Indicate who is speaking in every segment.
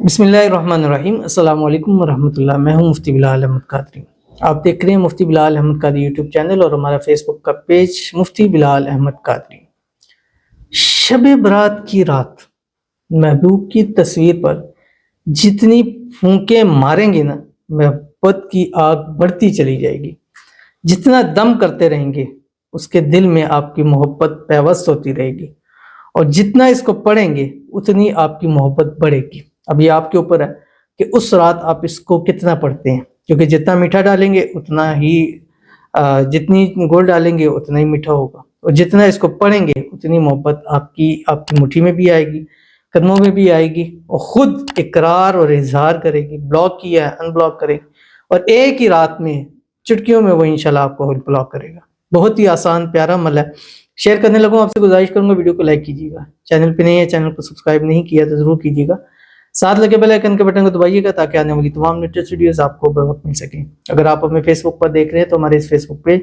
Speaker 1: बिस्मिल्लाहिर्रहमानिर्रहीम। अस्सलाम वालेकुम वरहमतुल्लाह। मैं हूं मुफ्ती बिलाल अहमद कादरी। आप देख रहे हैं मुफ्ती बिलाल अहमद कादरी यूट्यूब चैनल और हमारा फेसबुक का पेज मुफ्ती बिलाल अहमद कादरी। शब बरात की रात महबूब की तस्वीर पर जितनी फूंके मारेंगे ना, मोहब्बत की आग बढ़ती चली जाएगी। जितना दम करते रहेंगे उसके दिल में आपकी मोहब्बत पैवस्त होती रहेगी, और जितना इसको पढ़ेंगे उतनी आपकी मोहब्बत बढ़ेगी। अब ये आपके ऊपर है कि उस रात आप इसको कितना पढ़ते हैं, क्योंकि जितना मीठा डालेंगे उतना ही जितनी गुड़ डालेंगे उतना ही मीठा होगा, और जितना इसको पढ़ेंगे उतनी मोहब्बत आपकी मुट्ठी में भी आएगी, कदमों में भी आएगी, और खुद इकरार और इजहार करेगी। ब्लॉक किया है अनब्लॉक करेगी, और एक ही रात में चुटकियों में वो इंशाल्लाह आपको ब्लॉक करेगा। बहुत ही आसान प्यारा अमल है। शेयर करने लगूँ, आपसे गुजारिश करूंगा वीडियो को लाइक कीजिएगा। चैनल पे नहीं है, चैनल को सब्सक्राइब नहीं किया तो जरूर कीजिएगा। साथ लगे बेल आइकन के बटन को दबाइएगा ताकि आने वाली तमाम लेटेस्ट वीडियोस आपको बर वक्त मिल सकें। अगर आप हमें फेसबुक पर देख रहे हैं तो हमारे इस फेसबुक पेज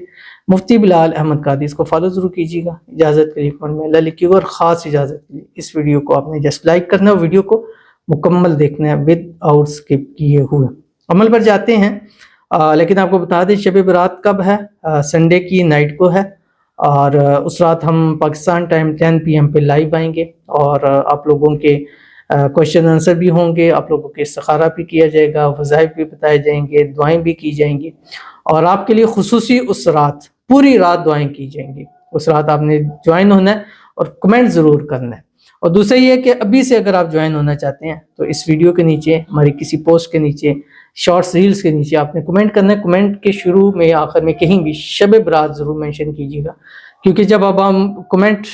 Speaker 1: मुफ्ती बिलाल अहमद कादरी इसको फॉलो जरूर कीजिएगा। इजाजत के लिए कमेंट में अल्लाह लिखिएगा, और खास इजाजत के लिए इस वीडियो को आपने जस्ट लाइक करना है, वीडियो को मुकम्मल देखना है विद आउट स्किप किए हुए। अमल पर जाते हैं। लेकिन आपको बता दें शब बरात कब है। संडे की नाइट को है, और उस रात हम पाकिस्तान टाइम 10 PM पे लाइव आएंगे, और आप लोगों के क्वेश्चन आंसर भी होंगे, आप लोगों के इस्तिखारा भी किया जाएगा, वज़ाइफ भी बताए जाएंगे, दुआएं भी की जाएंगी, और आपके लिए खुसूसी उस रात पूरी रात दुआएं की जाएंगी। उस रात आपने ज्वाइन होना है और कमेंट ज़रूर करना है। और दूसरा ये है कि अभी से अगर आप ज्वाइन होना चाहते हैं तो इस वीडियो के नीचे, हमारी किसी पोस्ट के नीचे, शॉर्ट्स रील्स के नीचे आपने कमेंट करना है। कमेंट के शुरू में आखिर में कहीं भी शब बरात ज़रूर मेंशन कीजिएगा, क्योंकि जब अब हम कमेंट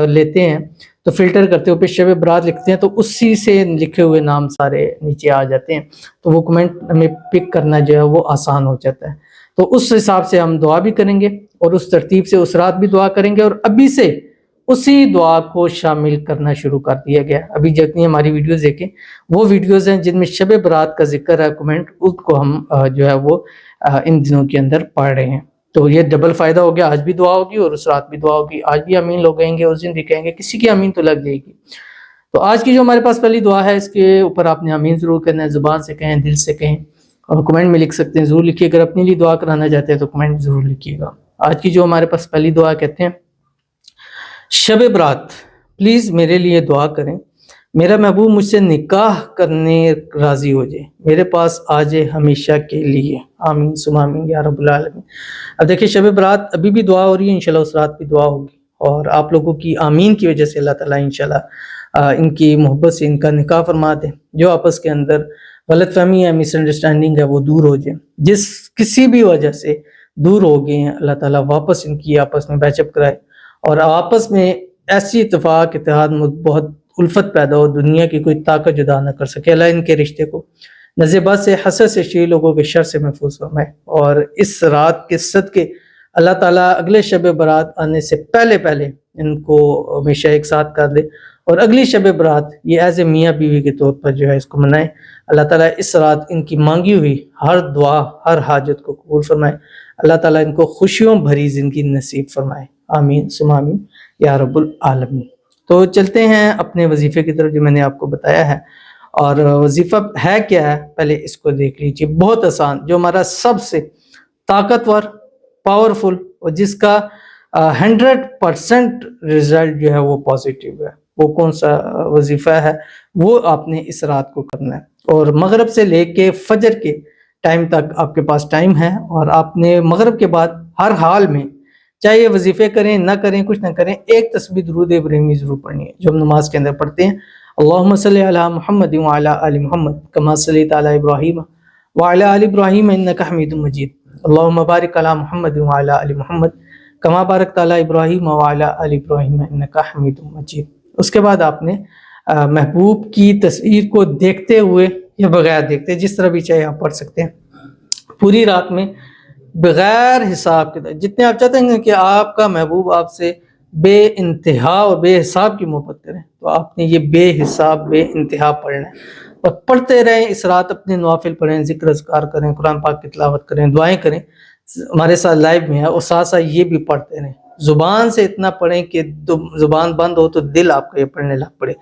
Speaker 1: लेते हैं तो फिल्टर करते हुए शब बरात लिखते हैं तो उसी से लिखे हुए नाम सारे नीचे आ जाते हैं, तो वो कमेंट हमें पिक करना जो है वो आसान हो जाता है। तो उस हिसाब से हम दुआ भी करेंगे और उस तरतीब से उस रात भी दुआ करेंगे, और अभी से उसी दुआ को शामिल करना शुरू कर दिया गया। अभी जितनी हमारी वीडियोस देखें वो वीडियोस हैं जिनमें शब बरात का जिक्र है, कमेंट उसको हम जो है वो इन दिनों के अंदर पढ़ रहे हैं। तो ये डबल फायदा हो गया, आज भी दुआ होगी और उस रात भी दुआ होगी। आज भी आमीन लोग कहेंगे, उस दिन भी कहेंगे, किसी की आमीन तो लग जाएगी। तो आज की जो हमारे पास पहली दुआ है इसके ऊपर आपने आमीन जरूर करना है। जुबान से कहें, दिल से कहें, और कमेंट में लिख सकते हैं, जरूर लिखिए। अगर अपने लिए दुआ कराना चाहते हैं तो कमेंट जरूर लिखिएगा। आज की जो हमारे पास पहली दुआ कहते हैं, शब बरात प्लीज़ मेरे लिए दुआ करें, मेरा महबूब मुझसे निकाह करने राज़ी हो जाए, मेरे पास आ जाए हमेशा के लिए। आमीन सुमा आमीन या रब्बुल आलमीन। अब देखिए शब बरात अभी भी दुआ हो रही है, इंशाल्लाह उस रात भी दुआ होगी, और आप लोगों की आमीन की वजह से अल्लाह ताला इंशाल्लाह इनकी मोहब्बत से इनका निकाह फरमा दे। जो आपस के अंदर गलतफहमी है, मिसअंडरस्टैंडिंग है, वो दूर हो जाए। जिस किसी भी वजह से दूर हो गए हैं, अल्लाह ताला वापस इनकी आपस में बैचअप कराए, और आपस में ऐसी इत्तेफाक इत्तेहाद बहुत उल्फत पैदा हो, दुनिया की कोई ताकत जुदा न कर सके। अल्लाह इनके रिश्ते को नज़ेबात से, हसद से, शरी लोगों के शर से महफूज फरमाए, और इस रात के सदके अल्लाह ताला अगले शब बरात आने से पहले पहले इनको हमेशा एक साथ कर दे, और अगली शब बरात ये एज ए मियाँ बीवी के तौर पर जो है इसको मनाए। अल्लाह ताला इस रात इनकी मांगी हुई हर दुआ, हर हाजत को कबूल फरमाए। अल्लाह ताला इनको खुशियों भरी ज़िंदगी नसीब फरमाए। आमीन सुमा आमीन या रब्बुल आलमीन। तो चलते हैं अपने वजीफे की तरफ जो मैंने आपको बताया है। और वजीफा है क्या है, पहले इसको देख लीजिए। बहुत आसान, जो हमारा सबसे ताकतवर, पावरफुल, और जिसका 100% रिजल्ट जो है वो पॉजिटिव है, वो कौन सा वजीफा है, वो आपने इस रात को करना है। और मगरब से लेके फजर के टाइम तक आपके पास टाइम है, और आपने मगरब के बाद हर हाल में, चाहे ये वजीफे करें ना करें, कुछ ना करें, एक तस्बीह दुरूद इब्राहिमी जरूर पढ़नी है जो हम नमाज के अंदर पढ़ते हैं। अल्लाहुम्मा सल्ली अला मुहम्मद व अला आलि मुहम्मद कमा सल्लैता अला इब्राहीम व अला आलि इब्राहीम इन्नका हमीदुम मजीद। अल्लाहुम्मा बारिक अला मुहम्मद व अला आलि मुहम्मद कमा बारकता अला इब्राहीम व अला आलि इब्राहीम इन्नका हमीदुम मजीद। उसके बाद आपने महबूब की तस्वीर को देखते हुए या बगैर देखते, जिस तरह भी चाहे आप पढ़ सकते हैं, पूरी रात में बगैर हिसाब के, जितने आप चाहते हैं कि आपका महबूब आपसे बे इंतहा और बेहिसाब की मोहब्बत करें, तो आपने ये बेहिसाब बे इंतहा पढ़ना है, और पढ़ते रहें। इस रात अपने नवाफिल पढ़ें, जिक्र अज़कार करें, कुरान पाक की तिलावत करें, दुआएं करें। हमारे साथ लाइव में है, और साथ साथ ये भी पढ़ते रहें। जुबान से इतना पढ़ें कि जुबान बंद हो तो दिल आपका ये पढ़ने लग पड़े।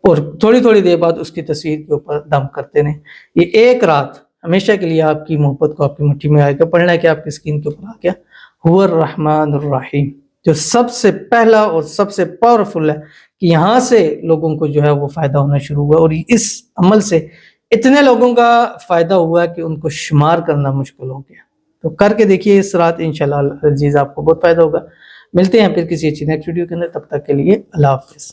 Speaker 1: اور تھوڑی تھوڑی دیر بعد اس کی تصویر کے اوپر دم کرتے رہیں. یہ ایک رات ہمیشہ کے لیے آپ کی محبت کو آپ کی مٹھی میں آئے گا. پڑھنا ہے کہ آپ کی اسکرین کے اوپر آ گیا هو الرحمن الرحیم، جو سب سے پہلا اور سب سے پاورفل ہے کہ یہاں سے لوگوں کو جو ہے وہ فائدہ ہونا شروع ہوا، اور اس عمل سے اتنے لوگوں کا فائدہ ہوا کہ ان کو شمار کرنا مشکل ہو گیا. تو کر کے دیکھیے اس رات، انشاءاللہ عزیز آپ کو بہت فائدہ ہوگا. ملتے ہیں پھر کسی اچھی نیکسٹ ویڈیو کے اندر، تب تک کے لیے اللہ حافظ.